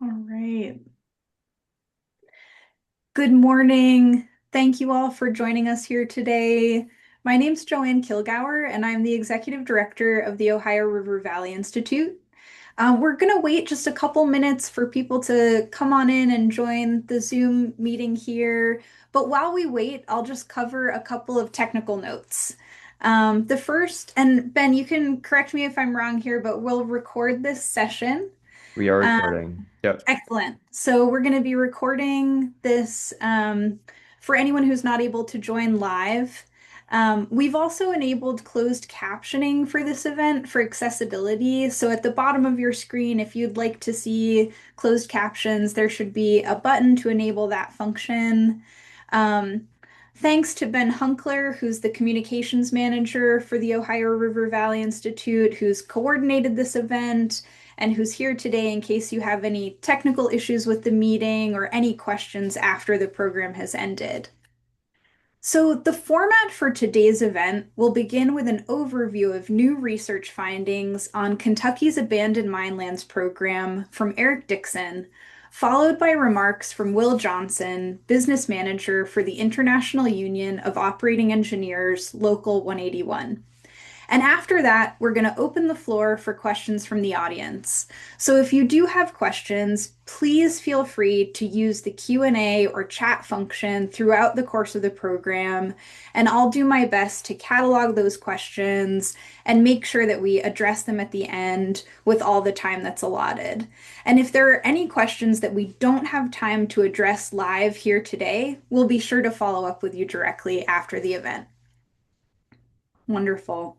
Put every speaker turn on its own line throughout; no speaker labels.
All right. Good morning. Thank you all for joining us here today. My name's Joanne Kilgour, and I'm the Executive Director of the Ohio River Valley Institute. We're going to wait just a couple minutes for people to come on in and join the Zoom meeting here. But while we wait, I'll just cover a couple of technical notes. The first, and Ben, you can correct me if I'm wrong here, but we'll record this session.
We are
Um,
recording. Yep.
Excellent. So we're going to be recording this for anyone who's not able to join live. We've also enabled closed captioning for this event for accessibility. So at the bottom of your screen, if you'd like to see closed captions, there should be a button to enable that function. Um, Thanks to Ben Hunkler, who's the communications manager for the Ohio River Valley Institute, who's coordinated this event and who's here today in case you have any technical issues with the meeting or any questions after the program has ended. So, the format for today's event will begin with an overview of new research findings on Kentucky's Abandoned Minelands program from Eric Dixon, followed by remarks from Will Johnson, business manager for the International Union of Operating Engineers, Local 181. And after that, we're going to open the floor for questions from the audience. So if you do have questions, please feel free to use the Q&A or chat function throughout the course of the program, and I'll do my best to catalog those questions and make sure that we address them at the end with all the time that's allotted. And if there are any questions that we don't have time to address live here today, we'll be sure to follow up with you directly after the event. Wonderful.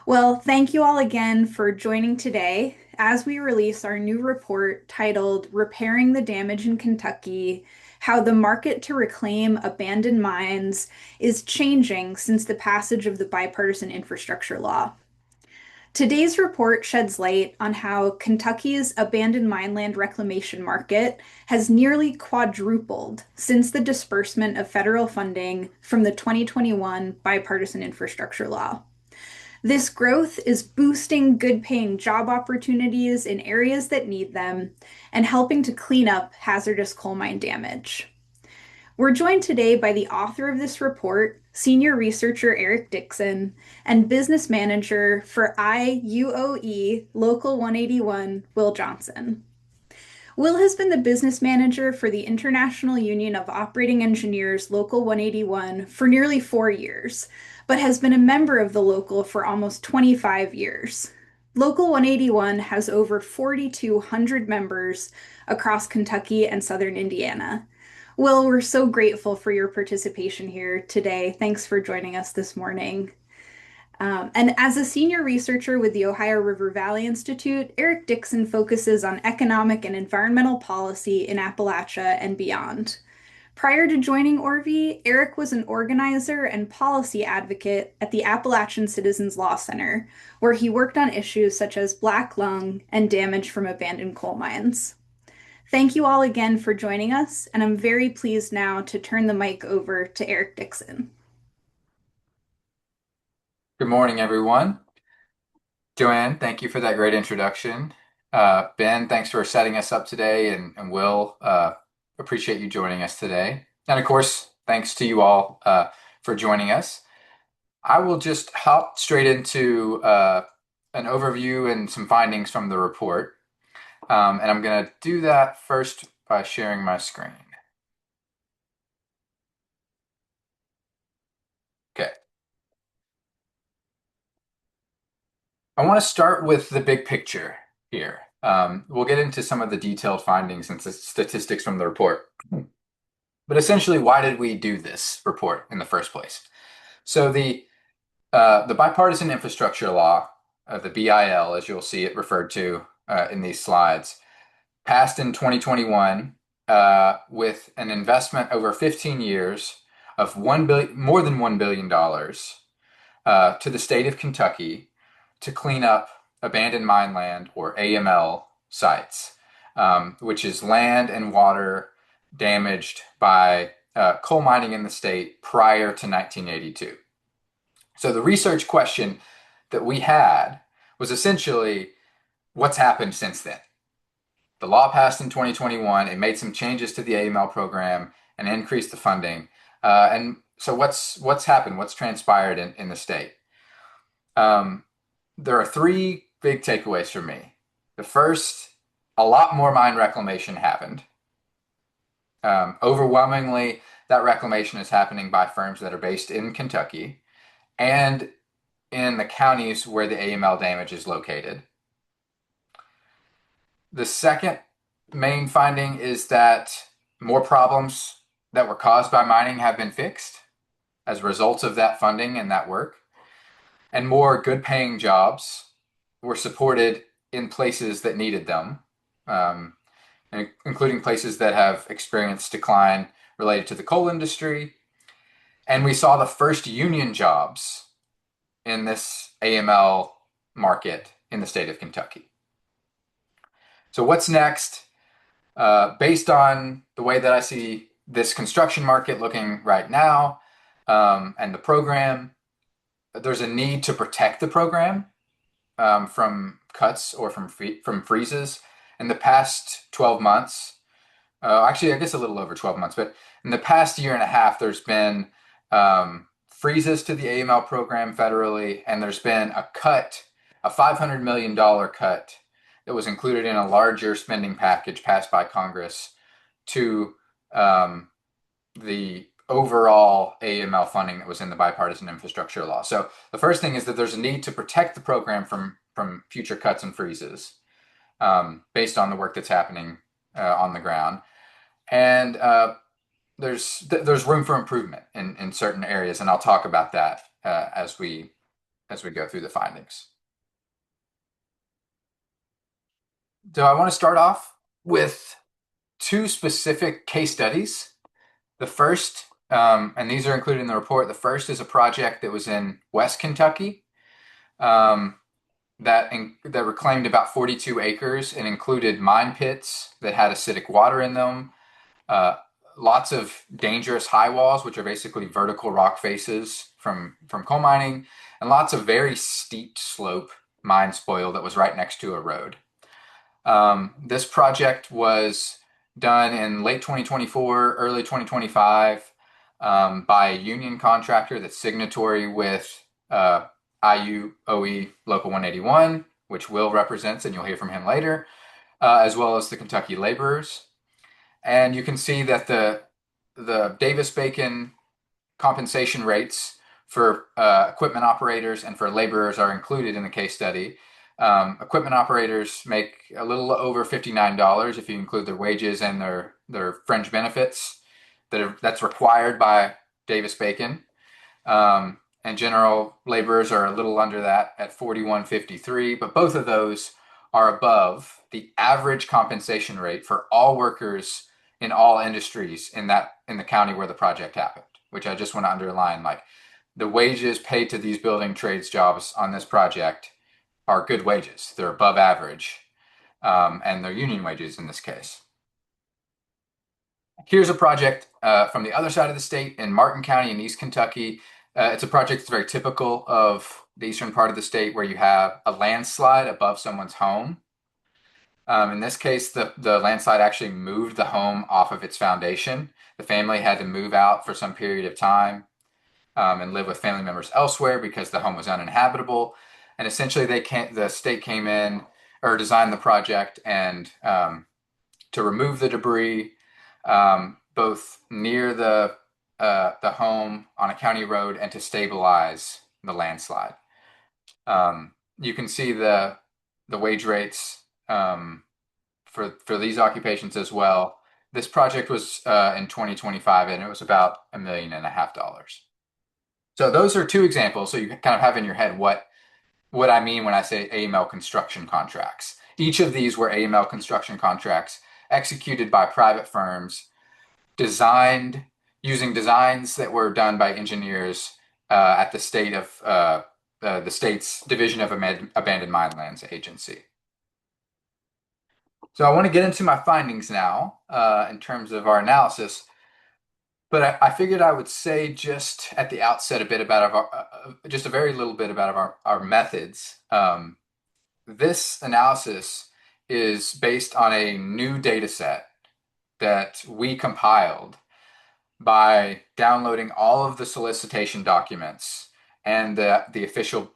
Well, thank you all again for joining today as we release our new report titled Repairing the Damage in Kentucky: How the Market to Reclaim Abandoned Mines is Changing Since the Passage of the Bipartisan Infrastructure Law. Today's report sheds light on how Kentucky's abandoned mine land reclamation market has nearly quadrupled since the disbursement of federal funding from the 2021 Bipartisan Infrastructure Law. This growth is boosting good paying job opportunities in areas that need them and helping to clean up hazardous coal mine damage. We're joined today by the author of this report, Senior Researcher Eric Dixon, and Business Manager for IUOE Local 181, Will Johnson. Will has been the business manager for the International Union of Operating Engineers Local 181 for nearly 4 years, but has been a member of the local for almost 25 years. Local 181 has over 4,200 members across Kentucky and southern Indiana. Will, we're so grateful for your participation here today. Thanks for joining us this morning. And as a senior researcher with the Ohio River Valley Institute, Eric Dixon focuses on economic and environmental policy in Appalachia and beyond. Prior to joining ORV, Eric was an organizer and policy advocate at the Appalachian Citizens Law Center, where he worked on issues such as black lung and damage from abandoned coal mines. Thank you all again for joining us, and I'm very pleased now to turn the mic over to Eric Dixon.
Good morning, everyone. Joanne, thank you for that great introduction. Ben, thanks for setting us up today, and Will, appreciate you joining us today. And of course, thanks to you all for joining us. I will just hop straight into an overview and some findings from the report. And I'm going to do that first by sharing my screen. Okay. I want to start with the big picture here. We'll get into some of the detailed findings and statistics from the report. But essentially, why did we do this report in the first place? So the Bipartisan Infrastructure Law, the BIL, as you'll see it referred to in these slides, passed in 2021 with an investment over 15 years of more than $1 billion to the state of Kentucky to clean up abandoned mine land, or AML, sites, which is land and water damaged by coal mining in the state prior to 1982. So the research question that we had was essentially, what's happened since then? The law passed in 2021. It made some changes to the AML program and increased the funding. And so what's happened? What's transpired in the state? Um, there are three big takeaways for me. The first, a lot more mine reclamation happened. Overwhelmingly, that reclamation is happening by firms that are based in Kentucky and in the counties where the AML damage is located. The second main finding is that more problems that were caused by mining have been fixed as a result of that funding and that work, and more good paying jobs were supported in places that needed them, um, including places that have experienced decline related to the coal industry. And we saw the first union jobs in this AML market in the state of Kentucky. So, what's next? Based on the way that I see this construction market looking right now and the program, there's a need to protect the program from cuts or from freezes. In the past 12 months, actually, I guess a little over 12 months, but in the past year and a half, there's been freezes to the AML program federally, and there's been a cut, a $500 million cut that was included in a larger spending package passed by Congress to the overall AML funding that was in the Bipartisan Infrastructure Law. So the first thing is that there's a need to protect the program from future cuts and freezes based on the work that's happening on the ground. And there's room for improvement in certain areas, and I'll talk about that as we go through the findings. So I want to start off with two specific case studies. The first, and these are included in the report, the first is a project that was in West Kentucky um, that reclaimed about 42 acres and included mine pits that had acidic water in them, uh, lots of dangerous high walls, which are basically vertical rock faces from coal mining, and lots of very steep slope mine spoil that was right next to a road. This project was done in late 2024, early 2025 by a union contractor that's signatory with IUOE Local 181, which Will represents, and you'll hear from him later, as well as the Kentucky laborers. And you can see that the Davis-Bacon compensation rates for equipment operators and for laborers are included in the case study. Equipment operators make a little over $59 if you include their wages and their fringe benefits that's required by Davis-Bacon. And general laborers are a little under that at $41.53, but both of those are above the average compensation rate for all workers in all industries in the county where the project happened, which I just want to underline. Like the wages paid to these building trades jobs on this project are good wages. They're above average, and they're union wages in this case. Here's a project from the other side of the state in Martin County in East Kentucky. It's a project that's very typical of the eastern part of the state where you have a landslide above someone's home. In this case, the landslide actually moved the home off of its foundation. The family had to move out for some period of time and live with family members elsewhere because the home was uninhabitable. And essentially, the state came in or designed the project and to remove the debris both near the home on a county road and to stabilize the landslide. You can see the wage rates for these occupations as well. This project was in 2025, and it was about $1.5 million. So those are two examples. So you kind of have in your head what I mean when I say AML construction contracts. Each of these were AML construction contracts executed by private firms, designed using designs that were done by engineers at the state's Division of Abandoned Mine Lands Agency. So I want to get into my findings now in terms of our analysis, but I figured I would say just at the outset a bit about just a very little bit about our methods. This analysis is based on a new data set that we compiled by downloading all of the solicitation documents and the official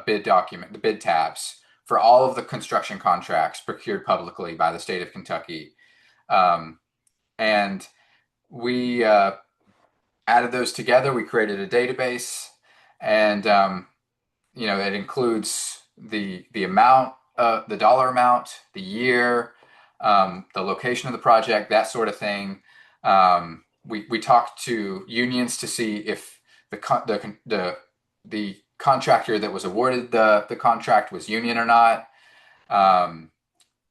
bid document, the bid tabs for all of the construction contracts procured publicly by the state of Kentucky. Um, and we added those together. We created a database, and it includes the amount, the dollar amount, the year, the location of the project, that sort of thing. We talked to unions to see if the contractor that was awarded the contract was union or not. Um,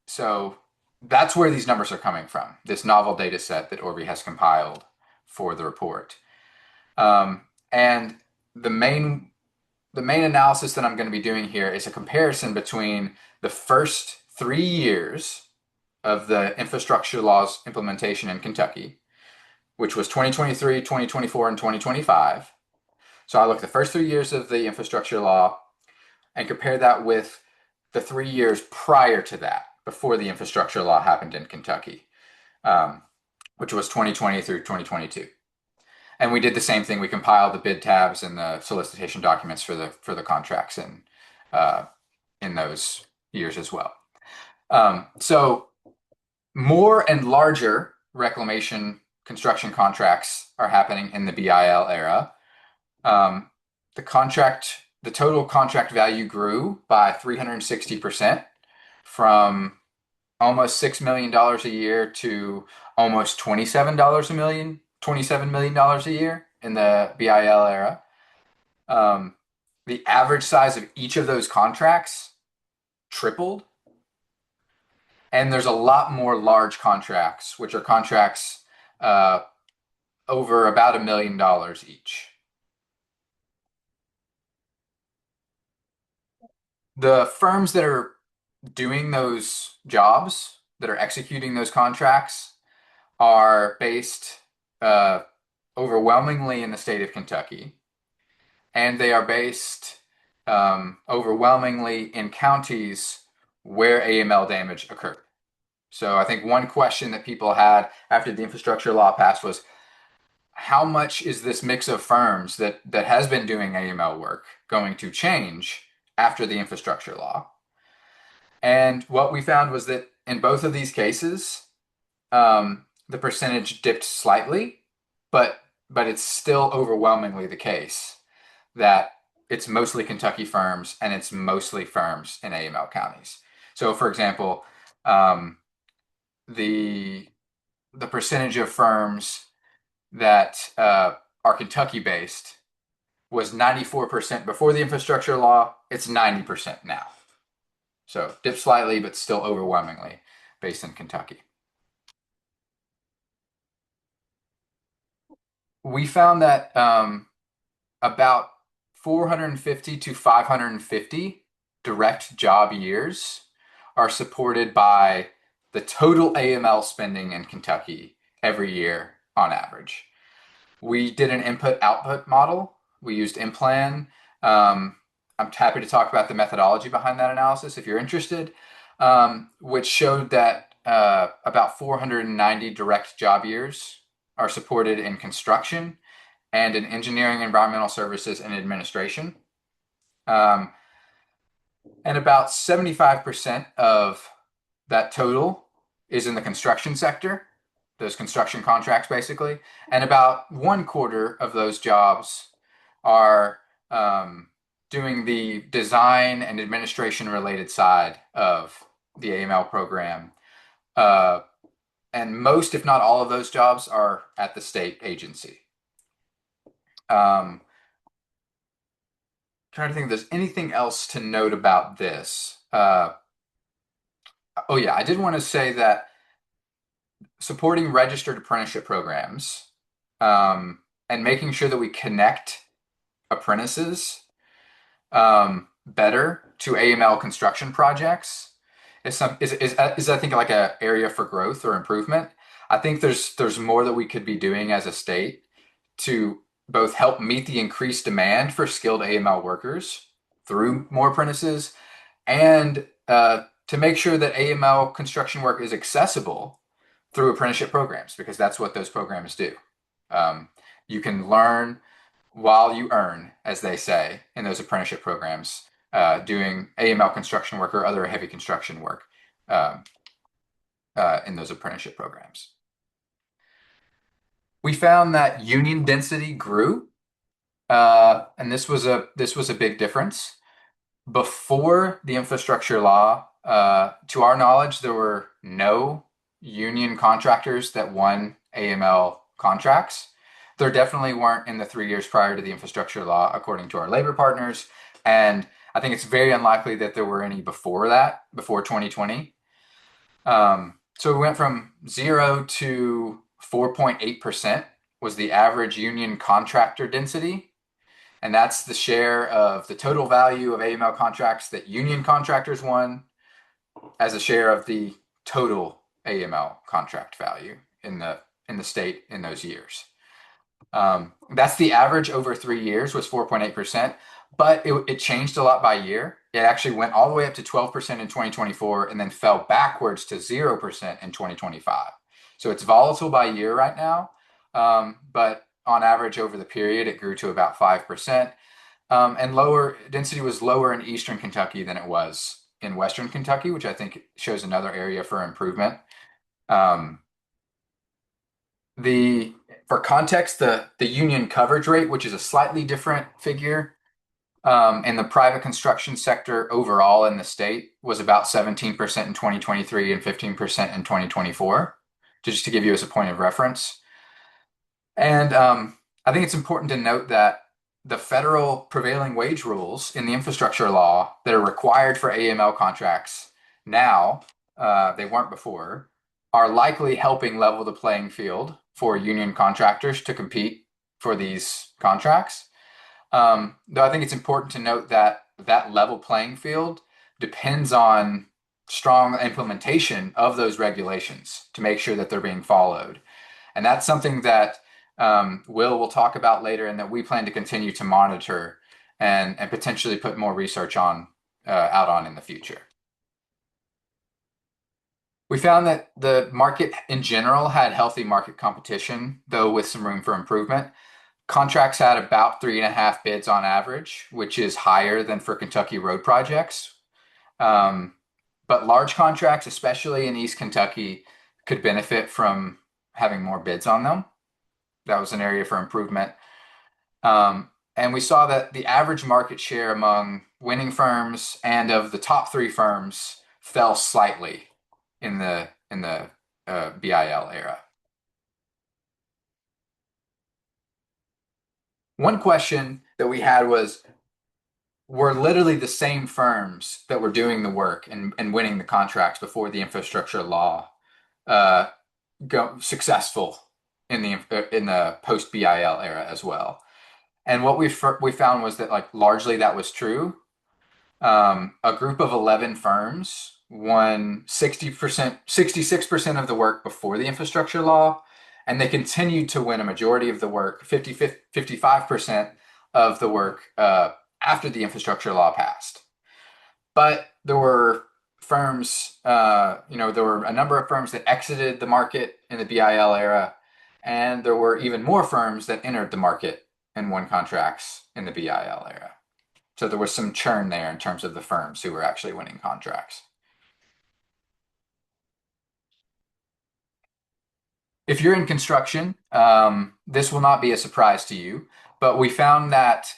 so that's where these numbers are coming from. This novel data set that Orby has compiled for the report. Um, and the main the main analysis that I'm going to be doing here is a comparison between the first 3 years of the infrastructure law's implementation in Kentucky, which was 2023, 2024, and 2025. So I look at the first 3 years of the infrastructure law and compare that with the 3 years prior to that, before the infrastructure law happened in Kentucky, um, which was 2020 through 2022. And we did the same thing. We compiled the bid tabs and the solicitation documents for the contracts in those years as well. So more and larger reclamation construction contracts are happening in the BIL era. Um, the total contract value grew by 360% from almost $6 million a year to almost $27 million a year in the BIL era. The average size of each of those contracts tripled. And there's a lot more large contracts, which are contracts uh, over about $1 million each. The firms that are doing those jobs, that are executing those contracts, are based uh, overwhelmingly in the state of Kentucky, and they are based overwhelmingly in counties where AML damage occurred. So I think one question that people had after the infrastructure law passed was, how much is this mix of firms that has been doing AML work going to change after the infrastructure law? And what we found was that in both of these cases, the percentage dipped slightly, but it's still overwhelmingly the case that it's mostly Kentucky firms and it's mostly firms in AML counties. So, for example, the percentage of firms that are Kentucky based was 94% before the infrastructure law. It's 90% now. So dipped slightly, but still overwhelmingly based in Kentucky. We found that about 450 to 550 direct job years are supported by the total AML spending in Kentucky every year on average. We did an input-output model. We used IMPLAN. I'm happy to talk about the methodology behind that analysis if you're interested, which showed that about 490 direct job years are supported in construction and in engineering, environmental services, and administration. Um, and about 75% of that total is in the construction sector, those construction contracts basically. And about one quarter of those jobs are doing the design and administration related side of the AML program. And most, if not all of those jobs are at the state agency. Trying to think if there's anything else to note about this. Oh yeah, I did want to say that supporting registered apprenticeship programs and making sure that we connect apprentices better to AML construction projects is I think like an area for growth or improvement. I think there's more that we could be doing as a state to both help meet the increased demand for skilled AML workers through more apprentices and to make sure that AML construction work is accessible through apprenticeship programs, because that's what those programs do. Um, you can learn while you earn, as they say, in those apprenticeship programs, doing AML construction work or other heavy construction work um, in those apprenticeship programs. We found that union density grew, and this was a big difference. Before the infrastructure law, to our knowledge, there were no union contractors that won AML contracts. There definitely weren't in the 3 years prior to the infrastructure law, according to our labor partners. And I think it's very unlikely that there were any before that, before 2020. So we went from 0 to 4.8% was the average union contractor density. And that's the share of the total value of AML contracts that union contractors won as a share of the total AML contract value in the state in those years. That's the average over 3 years was 4.8%, but it changed a lot by year. It actually went all the way up to 12% in 2024 and then fell backwards to 0% in 2025. So it's volatile by year right now, but on average over the period, it grew to about 5%. And lower density was lower in Eastern Kentucky than it was in Western Kentucky, which I think shows another area for improvement. Um, the For context, the union coverage rate, which is a slightly different figure, in the private construction sector overall in the state was about 17% in 2023 and 15% in 2024, just to give you as a point of reference. And I think it's important to note that the federal prevailing wage rules in the infrastructure law that are required for AML contracts now, they weren't before, are likely helping level the playing field for union contractors to compete for these contracts. Though I think it's important to note that that level playing field depends on strong implementation of those regulations to make sure that they're being followed. And that's something that will talk about later and that we plan to continue to monitor and potentially put more research on out on in the future. We found that the market in general had healthy market competition, though with some room for improvement. Contracts had about 3.5 bids on average, which is higher than for Kentucky road projects. Um, but large contracts, especially in East Kentucky, could benefit from having more bids on them. That was an area for improvement. And we saw that the average market share among winning firms and of the top three firms fell slightly in the BIL era. One question that we had was, were literally the same firms that were doing the work and winning the contracts before the infrastructure law uh, go successful in the post BIL era as well? And what we found was that like largely that was true. A group of 11 firms won 60%, 66% of the work before the infrastructure law, and they continued to win a majority of the work, 55% of the work after the infrastructure law passed. But there were firms, there were a number of firms that exited the market in the BIL era, and there were even more firms that entered the market and won contracts in the BIL era. So there was some churn there in terms of the firms who were actually winning contracts. If you're in construction, this will not be a surprise to you, but we found that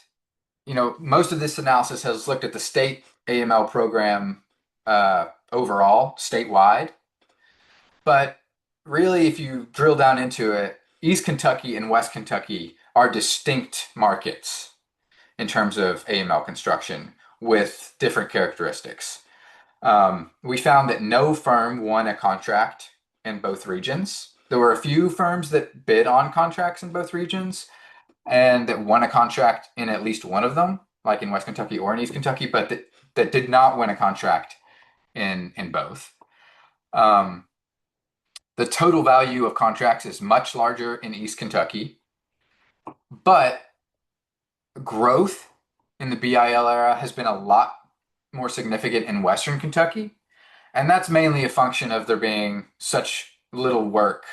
most of this analysis has looked at the state AML program overall, statewide. But really, if you drill down into it, East Kentucky and West Kentucky are distinct markets in terms of AML construction with different characteristics. We found that no firm won a contract in both regions. There were a few firms that bid on contracts in both regions and that won a contract in at least one of them, like in West Kentucky or in East Kentucky, but that did not win a contract in both. The total value of contracts is much larger in East Kentucky, but growth in the BIL era has been a lot more significant in Western Kentucky. And that's mainly a function of there being such little work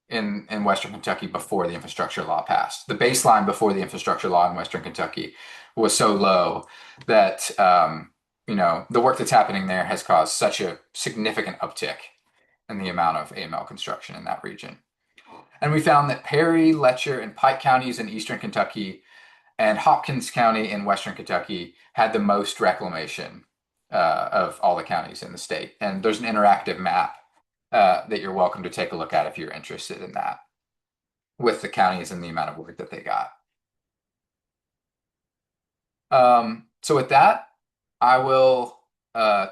in Western Kentucky before the infrastructure law passed. The baseline before the infrastructure law in Western Kentucky was so low that the work that's happening there has caused such a significant uptick in the amount of AML construction in that region. And we found that Perry, Letcher, and Pike counties in eastern Kentucky and Hopkins County in western Kentucky had the most reclamation of all the counties in the state. And there's an interactive map that you're welcome to take a look at if you're interested in that, with the counties and the amount of work that they got. So with that, I will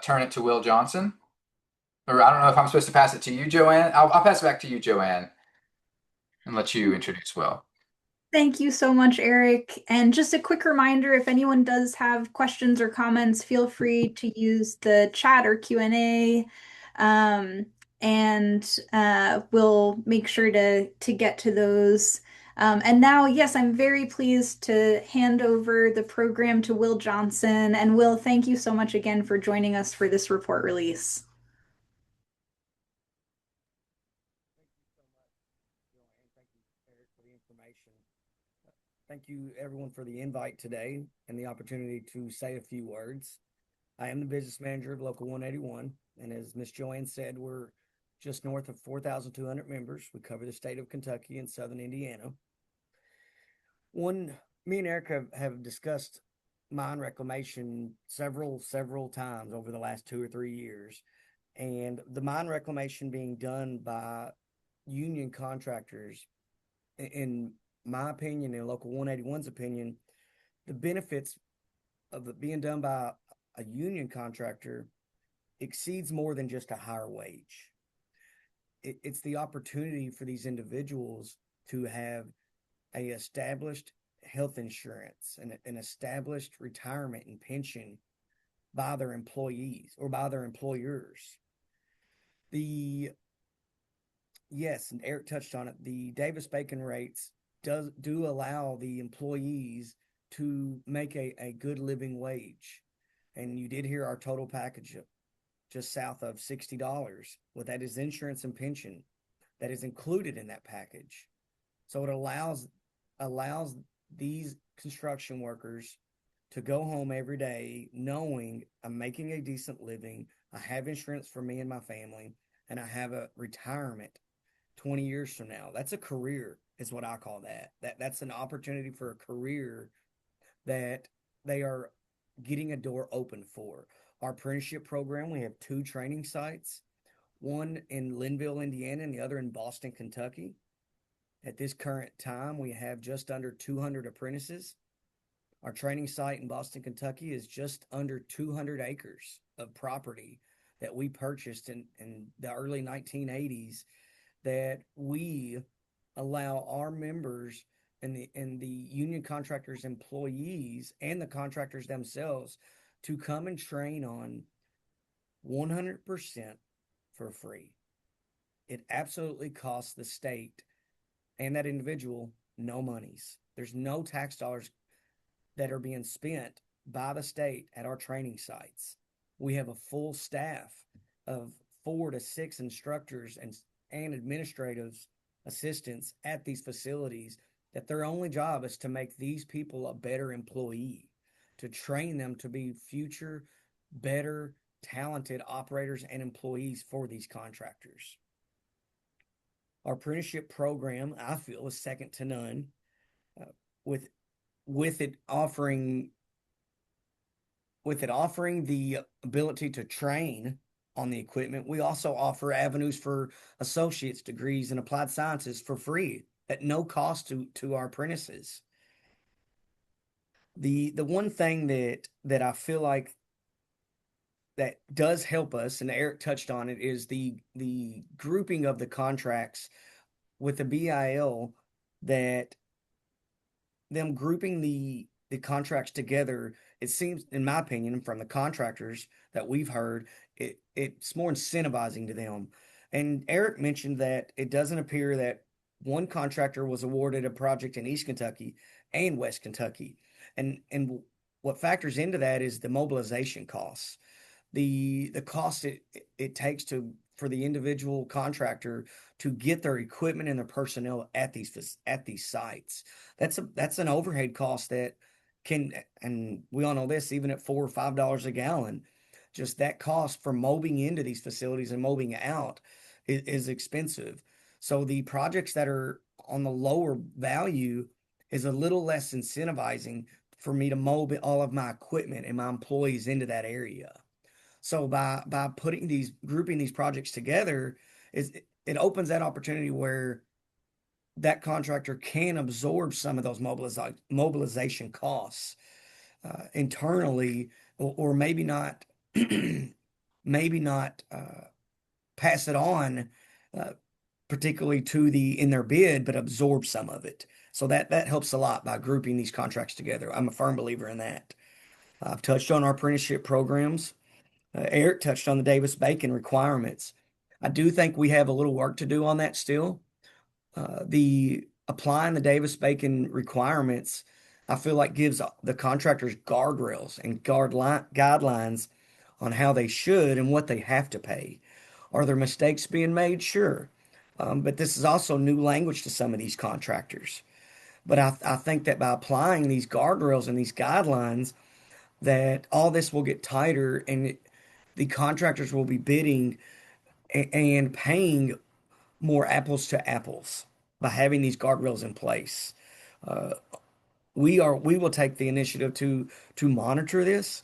turn it to Will Johnson. Or I don't know if I'm supposed to pass it to you, Joanne. I'll pass it back to you, Joanne, and let you introduce Will.
Thank you so much, Eric. And just a quick reminder, if anyone does have questions or comments, feel free to use the chat or Q&A. Um, and we'll make sure to get to those. And now, yes, I'm very pleased to hand over the program to Will Johnson. And Will, thank you so much again for joining us for this report release.
Thank you so much, Joanne. Thank you, Eric, for the information. Thank you, everyone, for the invite today and the opportunity to say a few words. I am the business manager of Local 181, and as Ms. Joanne said, we're just north of 4,200 members. We cover the state of Kentucky and southern Indiana. Me and Eric have discussed mine reclamation several times over the last 2 or 3 years, and the mine reclamation being done by union contractors, in my opinion and Local 181's opinion, the benefits of it being done by a union contractor exceeds more than just a higher wage. It's the opportunity for these individuals to have a established health insurance and an established retirement and pension by their employees or by their employers. The Yes, and Eric touched on it. The Davis-Bacon rates do allow the employees to make a good living wage. And you did hear our total package of just south of $60. Well, that is insurance and pension that is included in that package. So it allows these construction workers to go home every day knowing I'm making a decent living, I have insurance for me and my family, and I have a retirement 20 years from now. That's a career, is what I call that. That's an opportunity for a career that they are getting a door open for. Our apprenticeship program, we have 2 training sites, one in Linville, Indiana, and the other in Boston, Kentucky. At this current time, we have just under 200 apprentices. Our training site in Boston, Kentucky is just under 200 acres of property that we purchased in the early 1980s, that we allow our members and the union contractors employees and the contractors themselves to come and train on 100% for free. It absolutely costs the state and that individual no monies. There's no tax dollars that are being spent by the state at our training sites. We have a full staff of 4 to 6 instructors and administrative assistants at these facilities, that their only job is to make these people a better employee, to train them to be future, better, talented operators and employees for these contractors. Our apprenticeship program, I feel, is second to none, with it offering the ability to train on the equipment. We also offer avenues for associate's degrees in applied sciences for free at no cost to our apprentices. The one thing that I feel like that does help us, and Eric touched on it, is the grouping of the contracts with the BIL, that them grouping the contracts together, it seems, in my opinion, from the contractors that we've heard, it's more incentivizing to them. And Eric mentioned that it doesn't appear that one contractor was awarded a project in East Kentucky and West Kentucky. And what factors into that is the mobilization costs. the cost it takes to for the individual contractor to get their equipment and their personnel at these sites. That's an overhead cost that can, and we all know this, even at $4 or $5 a gallon, just that cost for mobbing into these facilities and mobbing out is expensive. So the projects that are on the lower value is a little less incentivizing for me to mob all of my equipment and my employees into that area. So by putting these grouping these projects together, is it opens that opportunity where that contractor can absorb some of those mobilization costs internally, or maybe not, maybe not pass it on, uh, particularly to the in their bid, but absorb some of it. So that helps a lot by grouping these contracts together. I'm a firm believer in that. I've touched on our apprenticeship programs. Eric touched on the Davis-Bacon requirements. I do think we have a little work to do on that still. The applying the Davis-Bacon requirements, I feel like gives the contractors guardrails and guidelines on how they should and what they have to pay. Are there mistakes being made? Sure. But this is also new language to some of these contractors. But I think that by applying these guardrails and these guidelines, that all this will get tighter and the contractors will be bidding and paying more apples to apples by having these guardrails in place. Uh, we will take the initiative to monitor this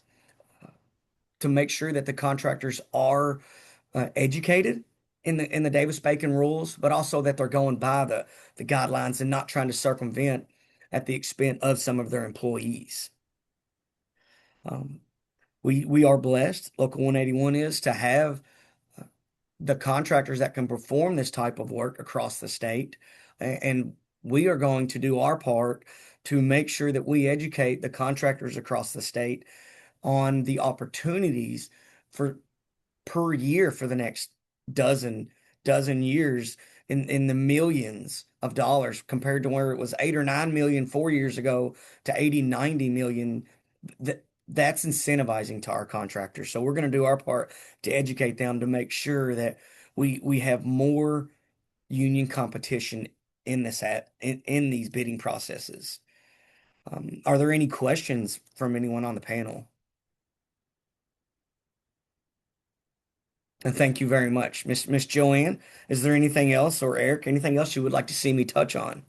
to make sure that the contractors are educated in the Davis-Bacon rules, but also that they're going by the guidelines and not trying to circumvent at the expense of some of their employees. Um, we are blessed, Local 181 is, to have the contractors that can perform this type of work across the state. And we are going to do our part to make sure that we educate the contractors across the state on the opportunities for per year for the next dozen years in the millions of dollars compared to where it was 8 or 9 million 4 years ago to 80, 90 million. That's incentivizing to our contractors. So we're going to do our part to educate them to make sure that we have more union competition in in these bidding processes. Are there any questions from anyone on the panel? And thank you very much. Miss Joanne, is there anything else, or Eric, anything else you would like to see me touch on?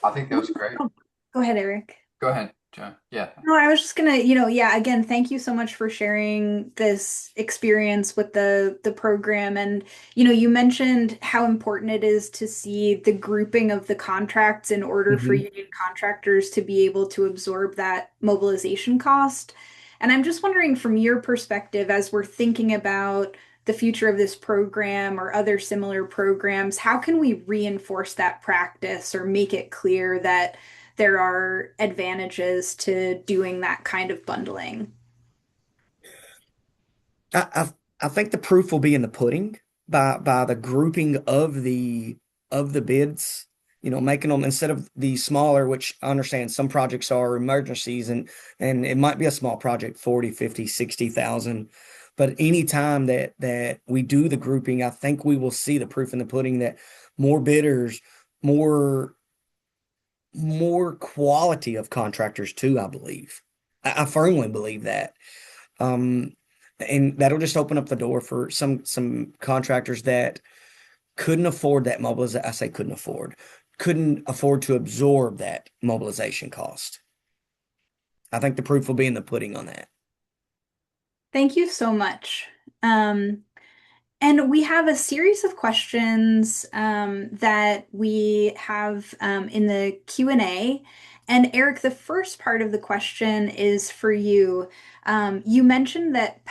I think that was great.
Oh, go ahead, Eric.
Go ahead, John. Yeah.
No, I was just gonna, yeah, again, thank you so much for sharing this experience with the program. And, you mentioned how important it is to see the grouping of the contracts in order for
Hmm.
union contractors to be able to absorb that mobilization cost. And I'm just wondering from your perspective, as we're thinking about the future of this program or other similar programs, how can we reinforce that practice or make it clear that there are advantages to doing that kind of bundling?
I I think the proof will be in the pudding by the grouping of the bids, making them instead of the smaller, which I understand some projects are emergencies and it might be a small project, 40, 50, 60,000. But anytime that we do the grouping, I think we will see the proof in the pudding that more bidders, more more quality of contractors too, I believe. I firmly believe that. Um, and that'll just open up the door for some contractors that couldn't afford that mobilization. I say couldn't afford to absorb that mobilization cost. I think the proof will be in the pudding on that.
Thank you so much. Um, And we have a series of questions that we have in the Q&A. And Eric, the first part of the question is for you. You mentioned that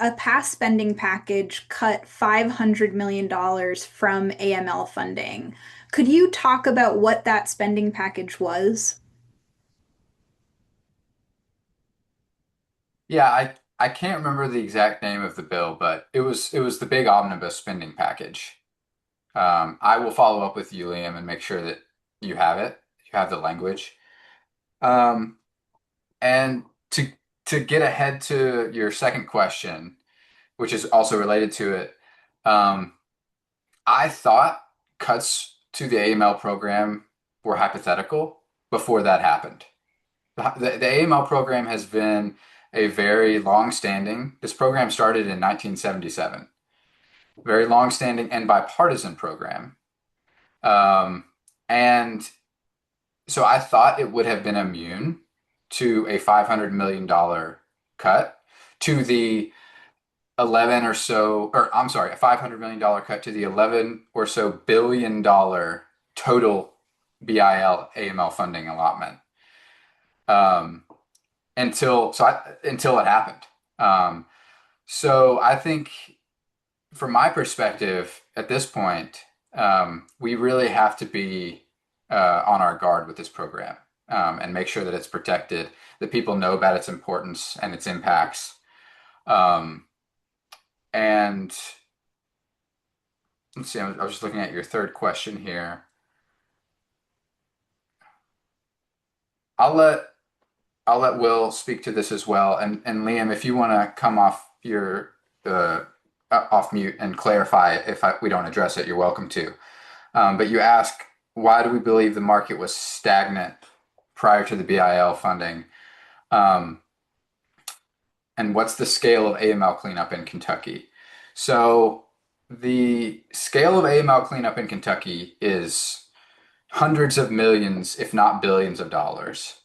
a past spending package cut $500 million from AML funding. Could you talk about what that spending package was?
Yeah, I can't remember the exact name of the bill, but it was the big omnibus spending package. I will follow up with you, Liam, and make sure that you have it. You have the language. Um, and to to get ahead to your second question, which is also related to it, um, I thought cuts to the AML program were hypothetical before that happened. The AML program has been a very long-standing, this program started in 1977, very long-standing and bipartisan program. Um, and so I thought it would have been immune to a $500 million cut to the 11 or so, or I'm sorry, a $500 million cut to the 11 or so billion-dollar total BIL AML funding allotment. Um, until it happened. Um, so I think from my perspective at this point, we really have to be on our guard with this program, and make sure that it's protected, that people know about its importance and its impacts. Um, and let's see, I was just looking at your third question here. I'll let I'll let Will speak to this as well. And Liam, if you want to come off your off mute and clarify if we don't address it, you're welcome to. But you ask, why do we believe the market was stagnant prior to the BIL funding? Um, and what's the scale of AML cleanup in Kentucky? So the scale of AML cleanup in Kentucky is hundreds of millions, if not billions of dollars.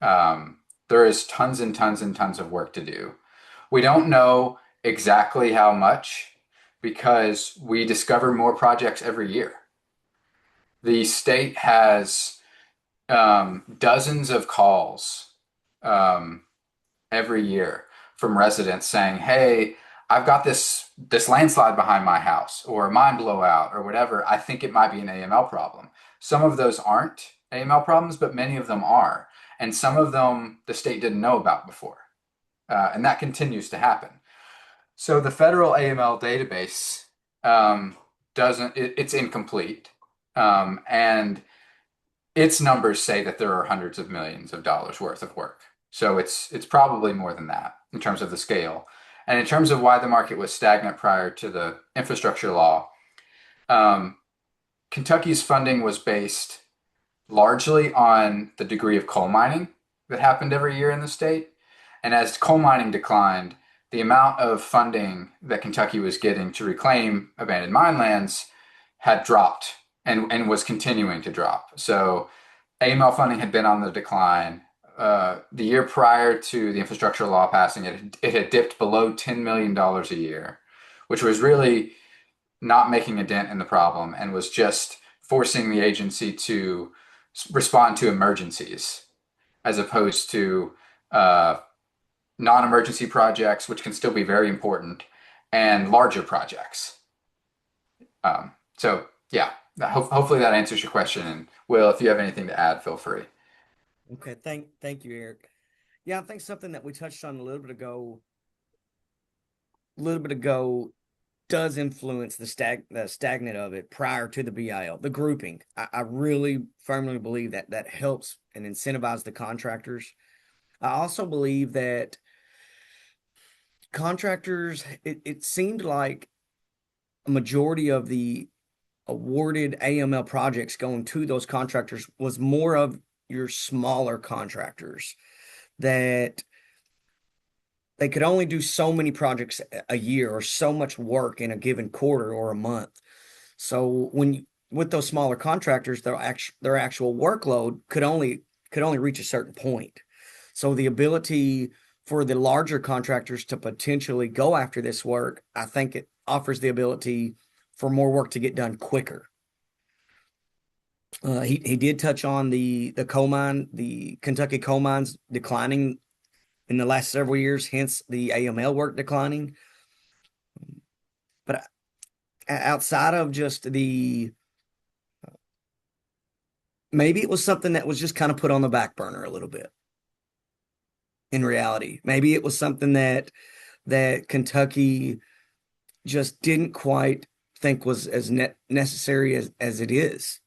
Um, there is tons and tons and tons of work to do. We don't know exactly how much because we discover more projects every year. The state has dozens of calls um, every year from residents saying, "Hey, I've got this landslide behind my house, or a mine blowout, or whatever. I think it might be an AML problem." Some of those aren't AML problems, but many of them are, and some of them the state didn't know about before, and that continues to happen. So the federal AML database it's incomplete, and its numbers say that there are hundreds of millions of dollars worth of work. So it's probably more than that in terms of the scale. And in terms of why the market was stagnant prior to the infrastructure law, um, Kentucky's funding was based largely on the degree of coal mining that happened every year in the state. And as coal mining declined, the amount of funding that Kentucky was getting to reclaim abandoned mine lands had dropped and was continuing to drop. So AML funding had been on the decline. The year prior to the infrastructure law passing, it had dipped below $10 million a year, which was really not making a dent in the problem and was just forcing the agency to respond to emergencies as opposed to non-emergency projects, which can still be very important, and larger projects. So yeah, hopefully that answers your question. And Will, if you have anything to add, feel free.
Okay, thank you, Eric. Yeah, I think something that we touched on a little bit ago does influence the stagnant of it prior to the BIL, the grouping. I really firmly believe that helps and incentivize the contractors. I also believe that contractors, it seemed like a majority of the awarded AML projects going to those contractors was more of your smaller contractors that they could only do so many projects a year or so much work in a given quarter or a month. So with those smaller contractors, their actual workload could only reach a certain point. So the ability for the larger contractors to potentially go after this work, I think it offers the ability for more work to get done quicker. He did touch on the Kentucky coal mines declining in the last several years, hence the AML work declining. But outside of just maybe it was something that was just kind of put on the back burner a little bit. In reality, maybe it was something that Kentucky just didn't quite think was as necessary as it is.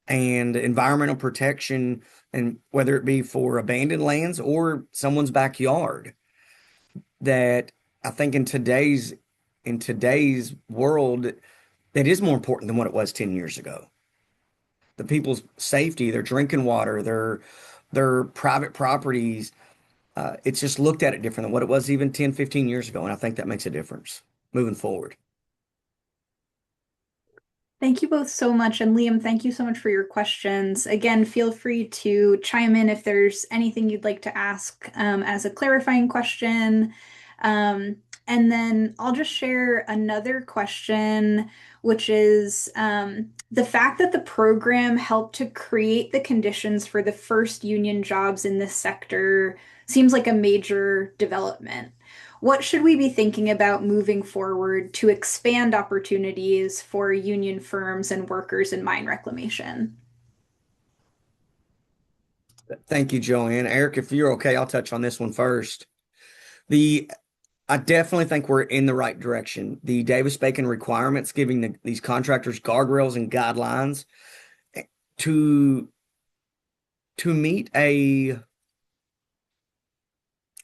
and environmental protection, and whether it be for abandoned lands or someone's backyard, that I think in today's world, that is more important than what it was 10 years ago. The people's safety, their drinking water, their private properties, it's just looked at it different than what it was even 10, 15 years ago. And I think that makes a difference moving forward.
Thank you both so much. And Liam, thank you so much for your questions. Again, feel free to chime in if there's anything you'd like to ask as a clarifying question. And then I'll just share another question, which is the fact that the program helped to create the conditions for the first union jobs in this sector seems like a major development. What should we be thinking about moving forward to expand opportunities for union firms and workers in mine reclamation?
Thank you, Joanne. Eric, if you're okay, I'll touch on this one first. The I definitely think we're in the right direction. The Davis-Bacon requirements giving these contractors guardrails and guidelines to meet a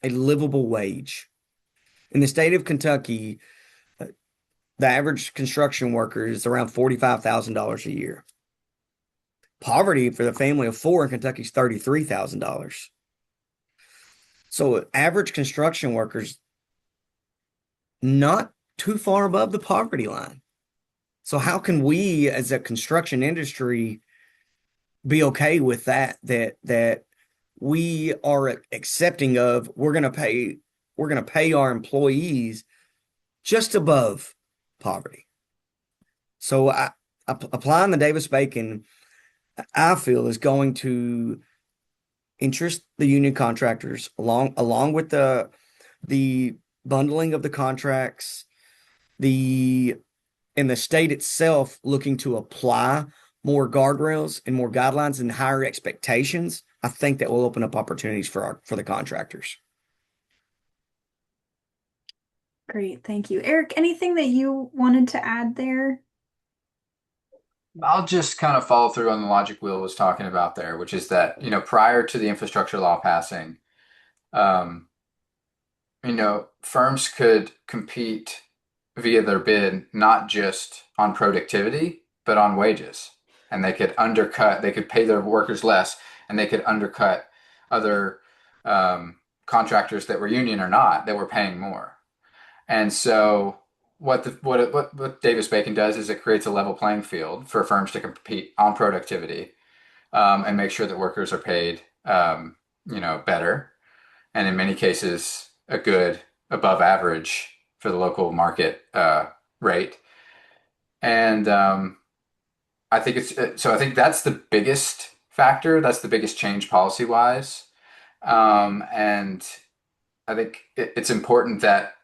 livable wage. In the state of Kentucky, the average construction worker is around $45,000 a year. Poverty for the family of four in Kentucky is $33,000. So average construction workers not too far above the poverty line. So how can we as a construction industry be okay with that we are accepting of we're going to pay our employees just above poverty. So applying the Davis-Bacon, I feel, is going to interest the union contractors along with the bundling of the contracts, the and the state itself looking to apply more guardrails and more guidelines and higher expectations. I think that will open up opportunities for the contractors.
Great, thank you. Eric, anything that you wanted to add there?
I'll just kind of follow through on the logic Will was talking about there, which is that, prior to the infrastructure law passing, um, firms could compete via their bid not just on productivity, but on wages. And they could pay their workers less, and they could undercut other contractors that were union or not, that were paying more. And so what Davis Bacon does is it creates a level playing field for firms to compete on productivity, and make sure that workers are paid better, and in many cases a good above average for the local market rate. And I think that's the biggest factor. That's the biggest change policy wise. And I think it's important that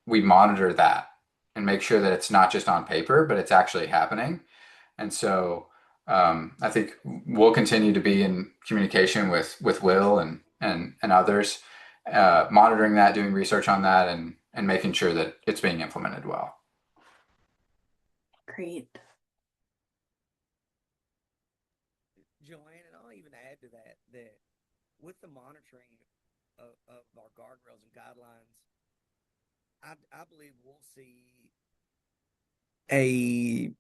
we monitor that and make sure that it's not just on paper, but it's actually happening. And so I think we'll continue to be in communication with Will and others, monitoring that, doing research on that, and making sure that it's being implemented well.
Great.
Joanne, and I'll even add to that with the monitoring of our guardrails and guidelines, I believe we'll see a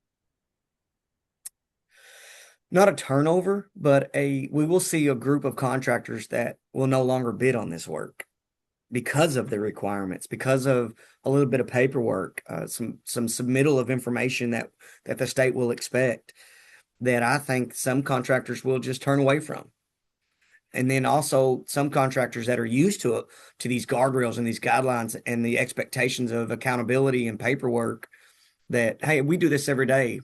not a turnover, but we will see a group of contractors that will no longer bid on this work because of the requirements, because of a little bit of paperwork, some submittal of information that the state will expect, that I think some contractors will just turn away from. And then also some contractors that are used to these guardrails and these guidelines and the expectations of accountability and paperwork, that, hey, we do this every day.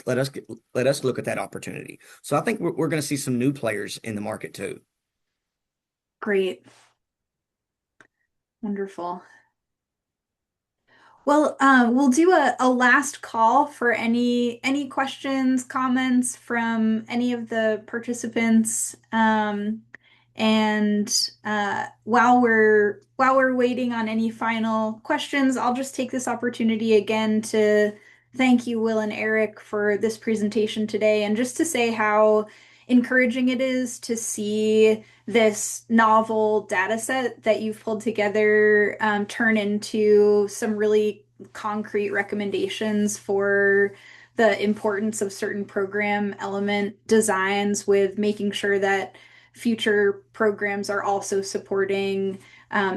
Let us look at that opportunity. So I think we're going to see some new players in the market too.
Great. Wonderful. Well, we'll do a last call for any questions, comments from any of the participants. And while we're waiting on any final questions, I'll just take this opportunity again to Thank you, Will and Eric, for this presentation today, and just to say how encouraging it is to see this novel data set that you've pulled together turn into some really concrete recommendations for the importance of certain program element designs with making sure that future programs are also supporting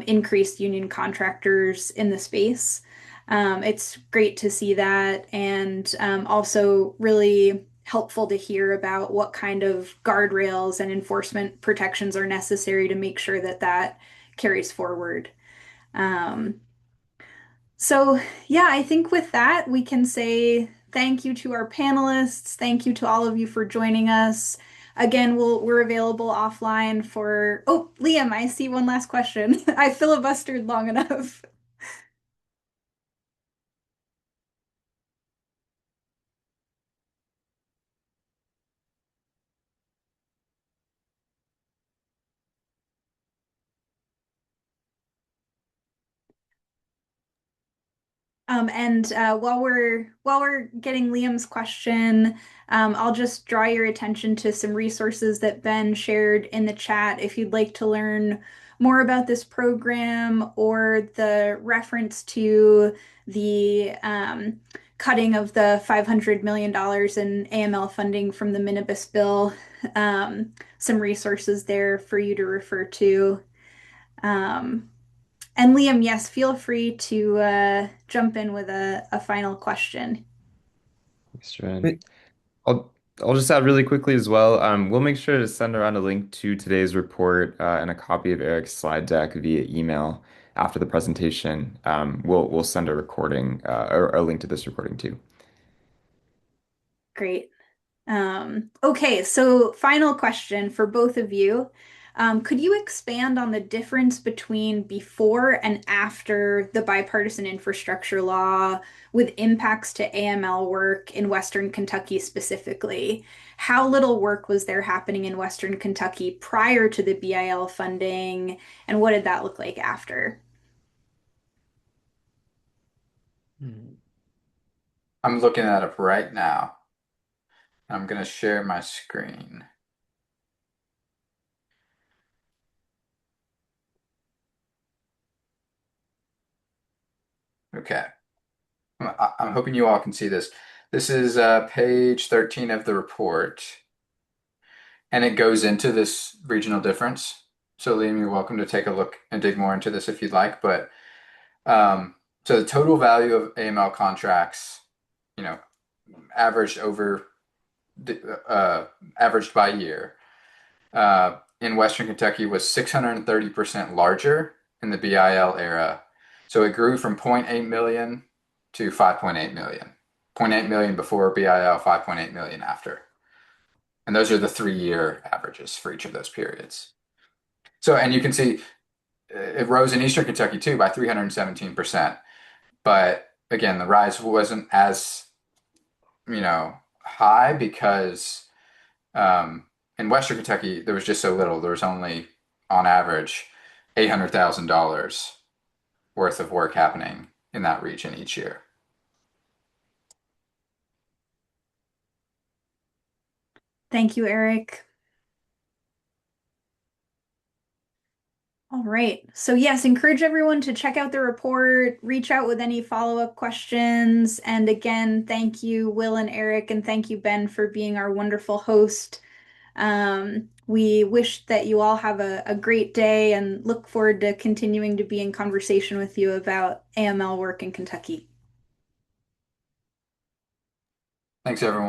increased union contractors in the space. It's great to see that, and also really helpful to hear about what kind of guardrails and enforcement protections are necessary to make sure that that carries forward. Um, so, yeah, I think with that, we can say thank you to our panelists. Thank you to all of you for joining us. Again, we're available offline for. Oh, Liam, I see one last question. I filibustered long enough. And while we're getting Liam's question, I'll just draw your attention to some resources that Ben shared in the chat if you'd like to learn more about this program or the reference to the cutting of the $500 million in AML funding from the Minibus bill. Some resources there for you to refer to. Um, and Liam, yes, feel free to jump in with a final question.
Thanks, Joanne. I'll I'll just add really quickly as well. We'll make sure to send around a link to today's report and a copy of Eric's slide deck via email after the presentation. We'll send a recording or a link to this recording too.
Great. Okay, so final question for both of you. Could you expand on the difference between before and after the bipartisan infrastructure law with impacts to AML work in Western Kentucky specifically? How little work was there happening in Western Kentucky prior to the BIL funding, and what did that look like after?
Hmm.
I'm looking at it right now. I'm going to share my screen. Okay. I'm hoping you all can see this. This is page 13 of the report, and it goes into this regional difference. So, Liam, you're welcome to take a look and dig more into this if you'd like. But so the total value of AML contracts, you know, averaged over averaged by year in Western Kentucky was 630% larger in the BIL era. So it grew from zero point 0.8 million to 5.8 million. 0.8 million before BIL, 5.8 million after. And those are the 3-year averages for each of those periods. So, and you can see it rose in Eastern Kentucky too by 317%. But again, the rise wasn't as, high because in Western Kentucky, there was just so little. There was only, on average, $800,000 worth of work happening in that region each year.
Thank you, Eric. All right. So, yes, encourage everyone to check out the report, reach out with any follow-up questions. And again, thank you, Will and Eric, and thank you, Ben, for being our wonderful host. We wish that you all have a great day and look forward to continuing to be in conversation with you about AML work in Kentucky.
Thanks, everyone.